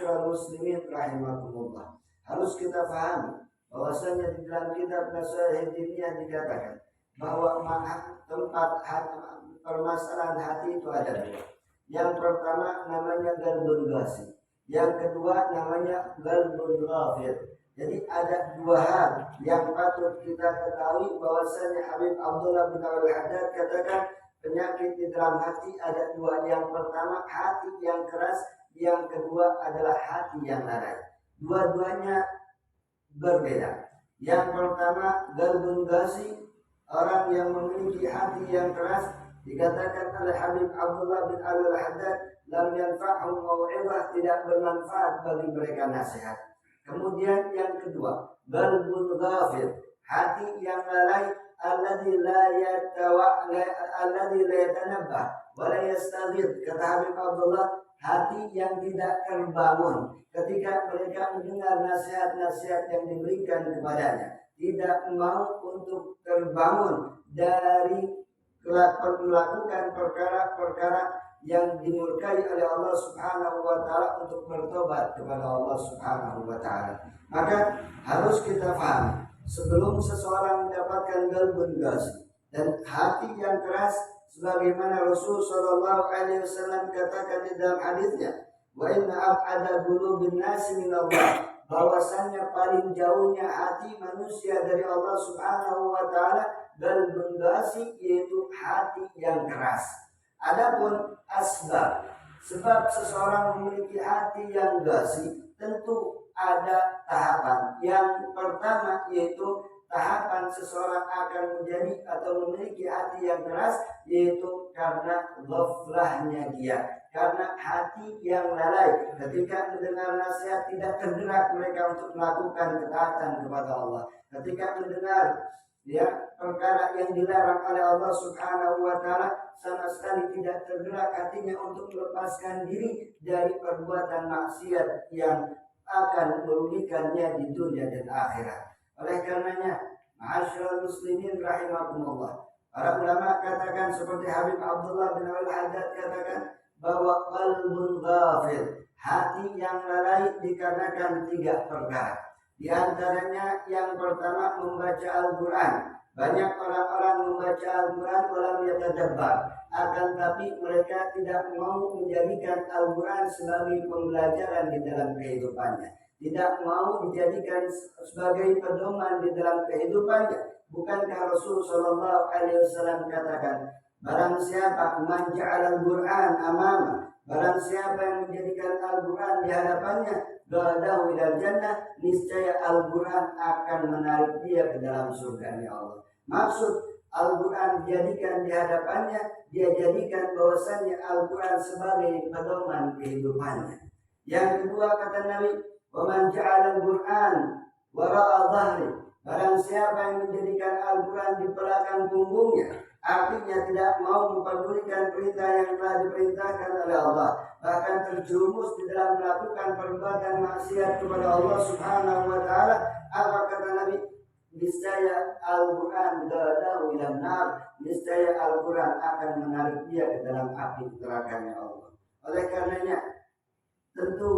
Ma'asyiral muslimin rahimakumullah, harus kita pahami bahwasanya di dalam kitab Nasihat Diniyah dikatakan bahwa tempat permasalahan hati itu ada dua. Yang pertama namanya qalbun ghasi, yang kedua namanya qalbun ghafir. Jadi ada dua hal yang patut kita ketahui bahwasanya Habib Abdullah bin Al-Haddad katakan penyakit di dalam hati ada dua. Yang pertama hati yang keras, yang kedua adalah hati yang lalai. Dua-duanya berbeda. Yang pertama qalbun ghasi, orang yang memiliki hati yang keras, dikatakan oleh Habib Abdullah bin Al-Haddad lam yanfa'hum mau'izah, tidak bermanfaat bagi mereka nasihat. Kemudian yang kedua qalbun ghafir, hati yang lalai, alladzi la yatanabbah wa la yastaghir. Kata Habib Abdullah, hati yang tidak terbangun ketika mereka mendengar nasihat-nasihat yang diberikan kepadanya, tidak mau untuk terbangun dari melakukan perkara-perkara yang dimurkai oleh Allah Subhanahu wa taala untuk bertobat kepada Allah Subhanahu wa taala. Maka harus kita paham, sebelum seseorang mendapatkan qalbun ghasi dan hati yang keras, sebagaimana Rasul sallallahu alaihi wasallam katakan di dalam hadisnya, wa inna ab'ada qulubin nasi minallah, bahwasannya paling jauhnya hati manusia dari Allah Subhanahu wa taala qalbun ghasi, yaitu hati yang keras. Adapun asbab, sebab seseorang memiliki hati yang ghasi, tentu ada tahapan. Yang pertama yaitu tahapan seseorang akan menjadi atau memiliki hati yang keras, yaitu karena ghaflahnya dia, karena hati yang lalai. Ketika mendengar nasihat tidak tergerak mereka untuk melakukan ketaatan kepada Allah. Ketika mendengar perkara yang dilarang oleh Allah Subhanahu wa taala, sama sekali tidak tergerak hatinya untuk melepaskan diri dari perbuatan maksiat yang akan merugikannya di dunia dan akhirat. Oleh karenanya, ma'asyiral muslimin rahimakumullah, para ulama katakan seperti Habib Abdullah bin Al-Haddad katakan bahwa qalbun ghafir, hati yang lalai, dikarenakan tiga perkara. Di antaranya yang pertama membaca Al-Quran. Banyak orang-orang membaca Al-Quran walam yatadabbar, akan tapi mereka tidak mau menjadikan Al-Quran sebagai pembelajaran di dalam kehidupannya, tidak mau dijadikan sebagai pedoman di dalam kehidupannya. Bukankah Rasul sallallahu alaihi wasallam katakan, barang siapa man ja'ala Al-Quran amama, barang siapa yang menjadikan Al-Quran di hadapannya, gadahu ilal jannah, niscaya Al-Quran akan menarik dia ke dalam surga Allah. Maksud Al-Quran dijadikan di hadapannya, dia jadikan bahwasannya Al-Quran sebagai pedoman kehidupannya. Yang kedua kata Nabi, wa man ja'ala Al-Quran wara'a dhahri, barang siapa yang menjadikan Al-Quran di belakang punggungnya, artinya tidak mau memperdulikan perintah yang telah diperintahkan oleh Allah, bahkan terjerumus di dalam melakukan perbuatan maksiat kepada Allah Subhanahu wa taala. Apa kata Nabi? Niscaya Al-Quran gadahu ilan nar, niscaya Al-Quran akan menarik dia ke dalam api nerakanya Allah. Oleh karenanya, tentu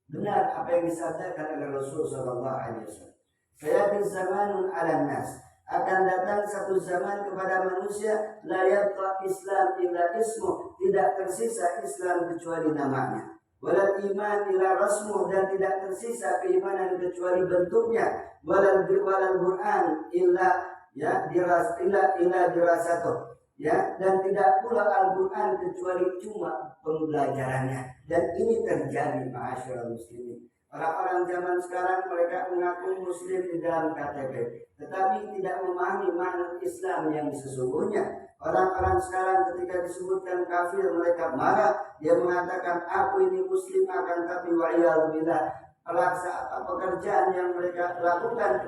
benar apa yang disabdakan oleh Rasul sallallahu alaihi wasallam, sayati zamanun 'alan nas, akan datang satu zaman kepada manusia, la yabqa Islam illa ismuh, tidak tersisa Islam kecuali namanya, walal iman illa rasmuh, dan tidak tersisa keimanan kecuali bentuknya, walal Quran illa dirasatuh, dan tidak pula Al-Quran kecuali cuma pembelajarannya. Dan ini terjadi ma'asyiral muslimin. Orang-orang zaman sekarang mereka mengaku muslim di dalam KTP, tetapi tidak memahami makna Islam yang sesungguhnya. Orang-orang sekarang ketika disebutkan kafir mereka marah. Dia mengatakan aku ini muslim, akan tapi wa'iyadzubillah, pekerjaan yang mereka lakukan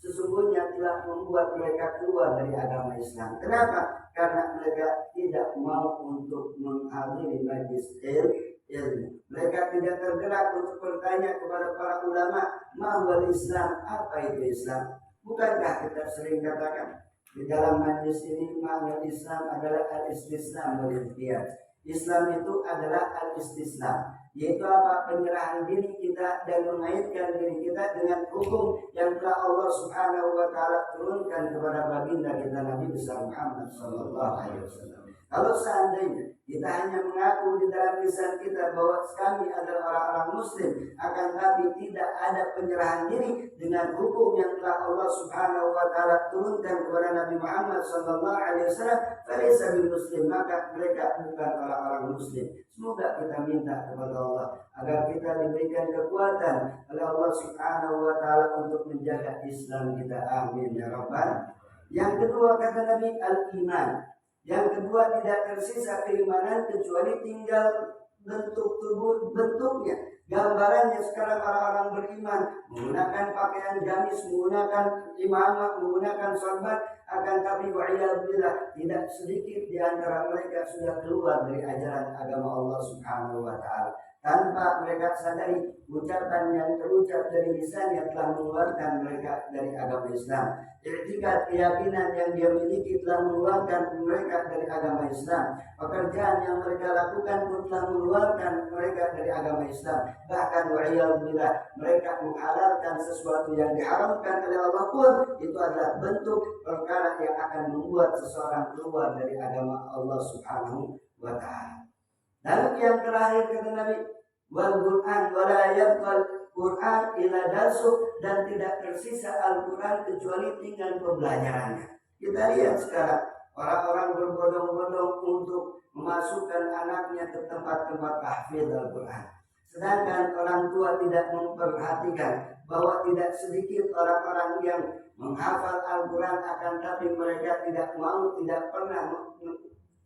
sesungguhnya telah membuat mereka keluar dari agama Islam. Kenapa? Karena mereka tidak mau untuk menghadiri majlis ilmu. Mereka tidak tergerak untuk bertanya kepada para ulama, mahwal Islam, apa itu Islam? Bukankah kita sering katakan di dalam majlis ini, makna Islam adalah al-istislam wal ikhtiyar. Islam itu adalah al-istislam, yaitu apa? Penyerahan diri kita dan mengaitkan diri kita dengan hukum yang telah Allah Subhanahu wa taala turunkan kepada baginda kita Nabi besar Muhammad sallallahu alaihi wasallam. Kalau seandainya kita hanya mengaku di dalam lisan kita bahwa kami adalah orang-orang muslim, akan tapi tidak ada penyerahan diri dengan hukum yang telah Allah Subhanahu wa taala turunkan kepada Nabi Muhammad sallallahu alaihi wasallam, falaysa bil muslim, maka mereka bukan orang-orang muslim. Semoga kita minta kepada Allah agar kita diberikan kekuatan oleh Allah Subhanahu wa taala untuk menjaga Islam kita. Amin ya rabbal. Yang kedua kata Nabi, al-iman. Yang kedua, tidak tersisa keimanan kecuali tinggal bentuk tubuh, bentuknya. Gambarannya sekarang orang-orang beriman menggunakan pakaian gamis, menggunakan imamah, menggunakan sorban, akan tapi wa'iyadzubillah tidak sedikit di antara mereka sudah keluar dari ajaran agama Allah Subhanahu wa taala. Tanpa mereka sadari, ucapan yang terucap dari lisannya telah mengeluarkan mereka dari agama Islam. I'tikad, keyakinan yang dia miliki telah mengeluarkan mereka dari agama Islam. Pekerjaan yang mereka lakukan pun telah mengeluarkan mereka dari agama Islam. Bahkan wa'iyadzubillah, mereka menghalalkan sesuatu yang diharamkan oleh Allah pun itu adalah bentuk perkara yang akan membuat seseorang keluar dari agama Allah Subhanahu wa ta'ala. Lalu yang terakhir kata Nabi, wal Qur'an wala yabqal Quran ila darsuh, dan tidak tersisa Al-Quran kecuali tinggal pembelajarannya. Kita lihat sekarang orang-orang berbondong-bondong untuk memasukkan anaknya ke tempat-tempat tahfidz Al-Quran. Sedangkan orang tua tidak memperhatikan bahwa tidak sedikit orang-orang yang menghafal Al-Quran, akan tapi mereka tidak mau, tidak pernah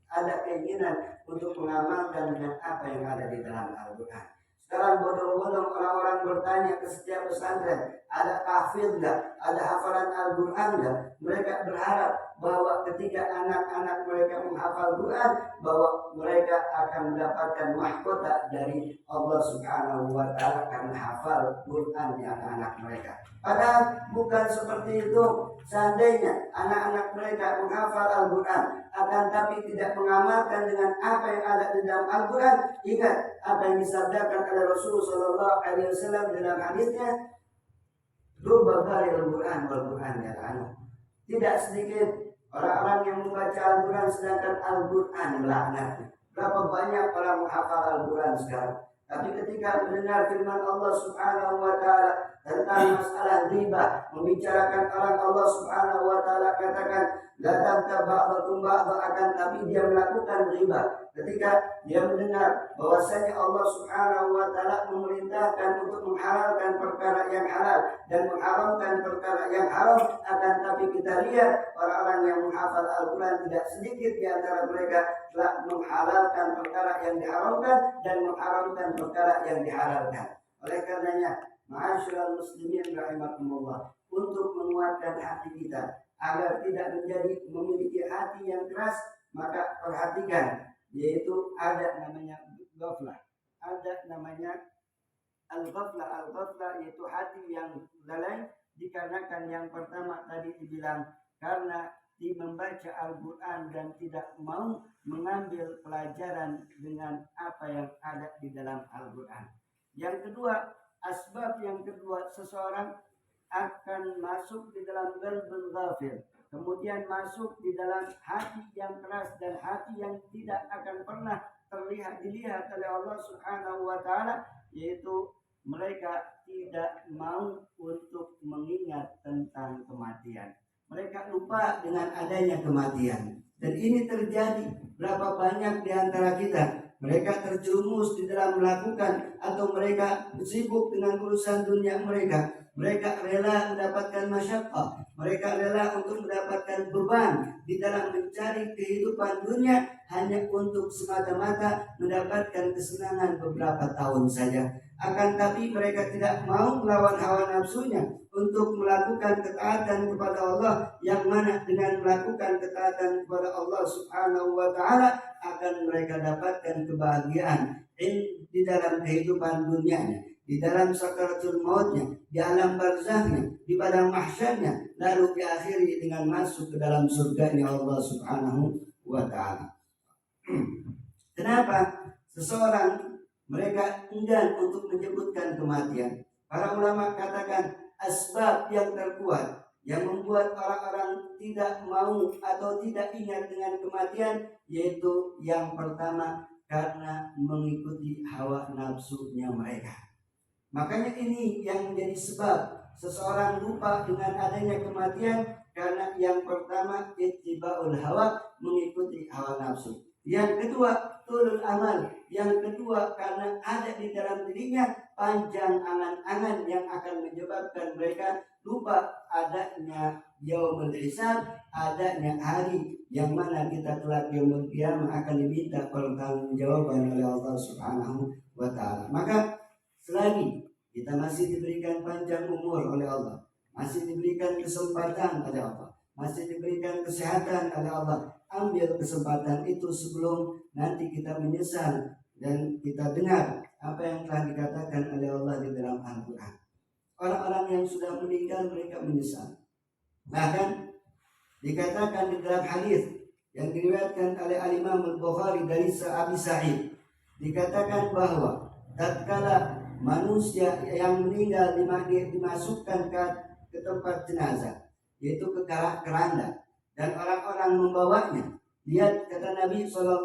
ada keinginan untuk mengamalkan dengan apa yang ada di dalam Al-Quran. Sekarang bodong-bodong orang-orang bertanya ke setiap pesantren, ada tahfidz enggak? Ada hafalan Al-Quran enggak? Mereka berharap bahwa ketika anak-anak mereka menghafal Quran, bahwa mereka akan mendapatkan mahkota dari Allah Subhanahu wa taala karena hafal Quran di anak-anak mereka. Padahal bukan seperti itu. Seandainya anak-anak mereka menghafal Al-Quran, akan tapi tidak mengamalkan dengan apa yang ada di dalam Al-Quran, ingat apa yang disabdakan oleh Rasulullah sallallahu alaihi wasallam dalam hadisnya, rubba qara'il Quran wal Quran yal'anu. Tidak sedikit orang-orang yang membaca Al-Quran sedangkan Al-Quran melaknatnya. Berapa banyak orang menghafal Al-Quran sekarang, tapi ketika mendengar firman Allah Subhanahu wa taala tentang masalah riba, membicarakan orang Allah Subhanahu wa taala katakan la tabta ba'dakum ba'da, akan tapi dia melakukan riba. Ketika dia mendengar bahwasanya Allah Subhanahu wa taala memerintahkan untuk menghalalkan perkara yang halal dan mengharamkan perkara yang haram, akan tapi kita lihat orang-orang yang menghafal Al-Quran tidak sedikit di antara mereka telah menghalalkan perkara yang diharamkan dan mengharamkan perkara yang dihalalkan. Oleh karenanya, ma'asyiral muslimin rahimakumullah, untuk menguatkan hati kita agar tidak menjadi memiliki hati yang keras, maka perhatikan, yaitu ada namanya ghaflah, ada namanya al-ghaflah. Al-ghaflah yaitu hati yang lalai, dikarenakan yang pertama tadi dibilang karena membaca Al-Quran dan tidak mau mengambil pelajaran dengan apa yang ada di dalam Al-Quran. Yang kedua, asbab yang kedua, seseorang akan masuk di dalam qalbul ghafil, kemudian masuk di dalam hati yang keras dan hati yang tidak akan pernah dilihat oleh Allah Subhanahu wa taala, yaitu mereka tidak mau untuk mengingat tentang kematian. Mereka lupa dengan adanya kematian. Dan ini terjadi. Berapa banyak di antara kita, mereka terjerumus di dalam melakukan, atau mereka sibuk dengan urusan dunia mereka. Mereka rela mendapatkan masyaqqah, mereka rela untuk mendapatkan beban di dalam mencari kehidupan dunia hanya untuk semata-mata mendapatkan kesenangan beberapa tahun saja. Akan tapi mereka tidak mau melawan hawa nafsunya untuk melakukan ketaatan kepada Allah, yang mana dengan melakukan ketaatan kepada Allah Subhanahu wa taala akan mereka dapatkan kebahagiaan di dalam kehidupan dunianya, di dalam sakaratul mautnya, di alam barzahnya, di padang mahsyarnya, lalu diakhiri dengan masuk ke dalam surganya Allah Subhanahu wa taala. Kenapa seseorang Mereka enggan untuk menyebutkan kematian. Para ulama katakan asbab yang terkuat yang membuat orang-orang tidak mau atau tidak ingat dengan kematian, yaitu yang pertama karena mengikuti hawa nafsunya mereka. Makanya ini yang menjadi sebab seseorang lupa dengan adanya kematian, karena yang pertama ittiba'ul hawa, mengikuti hawa nafsu. Yang kedua tulul amal. Yang kedua karena ada di dalam dirinya panjang angan-angan yang akan menyebabkan mereka lupa adanya yaumul hisab, adanya hari yang mana kita kelak yaumul qiyamah akan diminta pertanggungjawaban oleh Allah Subhanahu wa taala. Maka selagi kita masih diberikan panjang umur oleh Allah, masih diberikan kesempatan oleh Allah, masih diberikan kesehatan oleh Allah, ambil kesempatan itu sebelum nanti kita menyesal dan kita dengar apa yang telah dikatakan oleh Allah di dalam Al-Quran. Orang-orang yang sudah meninggal mereka menyesal. Bahkan dikatakan di dalam hadis yang diriwayatkan oleh Al-Imam Al-Bukhari dari Abi Sa'id, dikatakan bahwa tatkala manusia yang meninggal dimasukkan ke tempat jenazah, yaitu ke keranda, dan orang-orang membawanya, lihat kata Nabi SAW,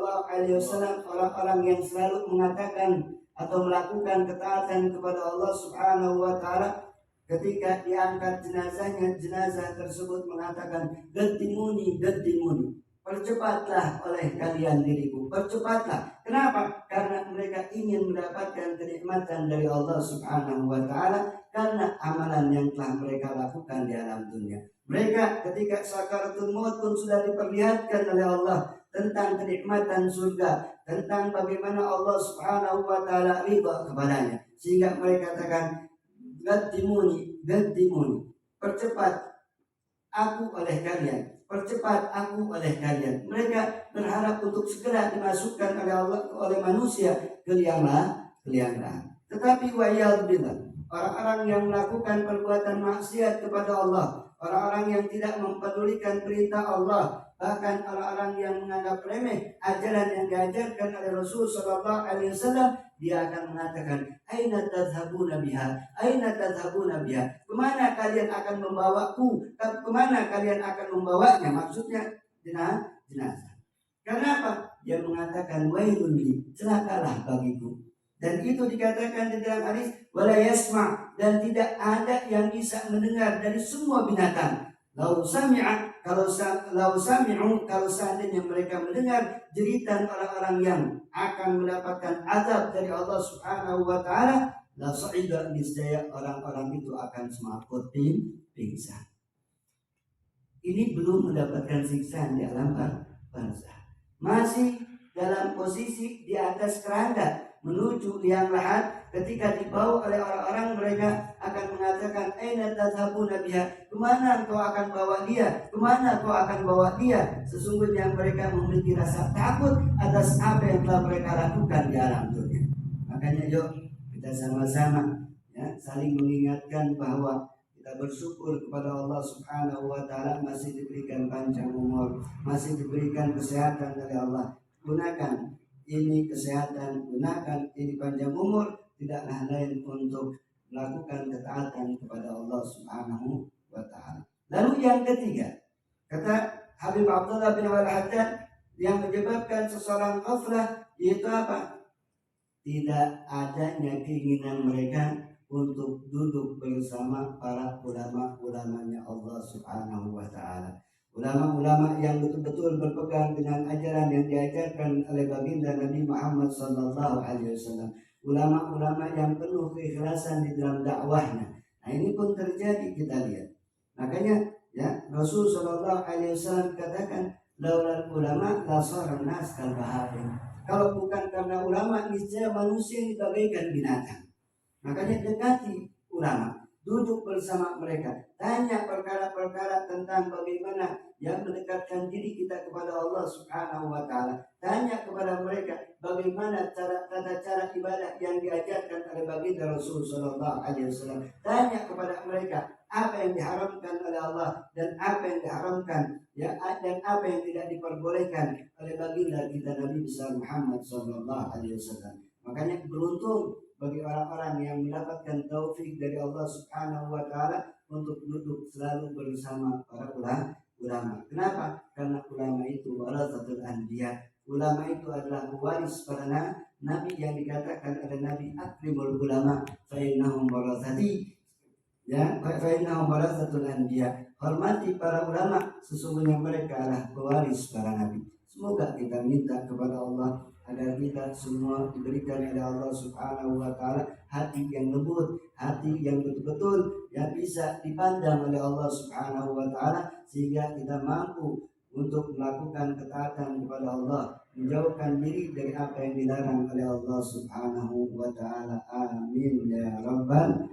orang-orang yang selalu mengatakan atau melakukan ketaatan kepada Allah Subhanahu wa taala, ketika diangkat jenazahnya, jenazah tersebut mengatakan, "Gadimuni, gadimuni, percepatlah oleh kalian diriku, percepatlah." Kenapa? Karena mereka ingin mendapatkan kenikmatan dari Allah Subhanahu wa taala karena amalan yang telah mereka lakukan di alam dunia. Mereka ketika sakaratul maut pun sudah diperlihatkan oleh Allah tentang kenikmatan surga, tentang bagaimana Allah Subhanahu wa taala ridha kepadanya, sehingga mereka katakan, "Gadimuni, gadimuni, percepat aku oleh kalian, percepat aku oleh kalian." Mereka berharap untuk segera dimasukkan oleh Allah, oleh manusia ke liang lahat. Tetapi wa'iyadzubillah, orang-orang yang melakukan perbuatan maksiat kepada Allah, orang-orang yang tidak mempedulikan perintah Allah, bahkan orang-orang yang menganggap remeh ajaran yang diajarkan oleh Rasul sallallahu alaihi wasallam, dia akan mengatakan, "Aina tadhhabuna biha? Aina tadhhabuna biha?" Kemana kalian akan membawaku? Kemana kalian akan membawanya? Maksudnya jenazah. Karena apa? Dia mengatakan, "Wailun li, celakalah bagiku." Dan itu dikatakan di dalam hadis, "Wala yasma'," dan tidak ada yang bisa mendengar dari semua binatang. Lau sami'a, kalau seandainya mereka mendengar jeritan orang-orang yang akan mendapatkan azab dari Allah Subhanahu wa taala, la sa'ida, niscaya orang-orang itu akan semaput pingsan. Ini belum mendapatkan siksaan di alam barzakh. Masih dalam posisi di atas keranda menuju liang lahat, ketika dibawa oleh orang-orang, mereka akan mengatakan, "Aina tadhhabuna biha?" Kemana engkau akan bawa dia? Kemana engkau akan bawa dia? Sesungguhnya mereka memiliki rasa takut atas apa yang telah mereka lakukan di alam dunia. Makanya yuk kita sama-sama saling mengingatkan bahwa kita bersyukur kepada Allah Subhanahu wa taala masih diberikan panjang umur, masih diberikan kesehatan dari Allah. Gunakan ini kesehatan, gunakan ini panjang umur, tidaklah lain untuk melakukan ketaatan kepada Allah Subhanahu wa taala. Lalu yang ketiga, kata Habib Abdullah bin Al-Haddad, yang menyebabkan seseorang ghaflah yaitu apa? Tidak adanya keinginan mereka untuk duduk bersama para ulama-ulamanya Allah Subhanahu wa taala. Ulama-ulama yang betul-betul berpegang dengan ajaran yang diajarkan oleh baginda Nabi Muhammad sallallahu alaihi wasallam. Ulama-ulama yang penuh keikhlasan di dalam dakwahnya. Nah, ini pun terjadi, kita lihat. Makanya Rasul sallallahu alaihi wasallam katakan, "Laulal ulama la saran nas kal bahaim." Kalau bukan karena ulama, niscaya manusia ini bagaikan binatang. Makanya dekati ulama, duduk bersama mereka, tanya perkara-perkara tentang bagaimana yang mendekatkan diri kita kepada Allah Subhanahu wa taala. Tanya kepada mereka bagaimana tata cara ibadah yang diajarkan oleh baginda Rasul sallallahu alaihi wasallam. Tanya kepada mereka apa yang diharamkan oleh Allah dan apa yang diharamkan, dan apa yang tidak diperbolehkan oleh baginda kita Nabi besar Muhammad sallallahu alaihi wasallam. Makanya beruntung bagi orang-orang yang mendapatkan taufik dari Allah Subhanahu wa taala untuk duduk selalu bersama para ulama. Kenapa? Karena ulama itu warasatul anbiya. Ulama itu adalah pewaris para nabi yang dikatakan ada nabi akrimul ulama fa innahum warasati. Ya, fa innahum warasatul anbiya. Hormati para ulama, sesungguhnya mereka adalah pewaris para nabi. Semoga kita minta kepada Allah agar kita semua diberikan oleh Allah Subhanahu wa taala hati yang lembut, hati yang betul-betul yang bisa dipandang oleh Allah Subhanahu wa taala sehingga kita mampu untuk melakukan ketaatan kepada Allah, menjauhkan diri dari apa yang dilarang oleh Allah Subhanahu wa taala. Amin ya rabbal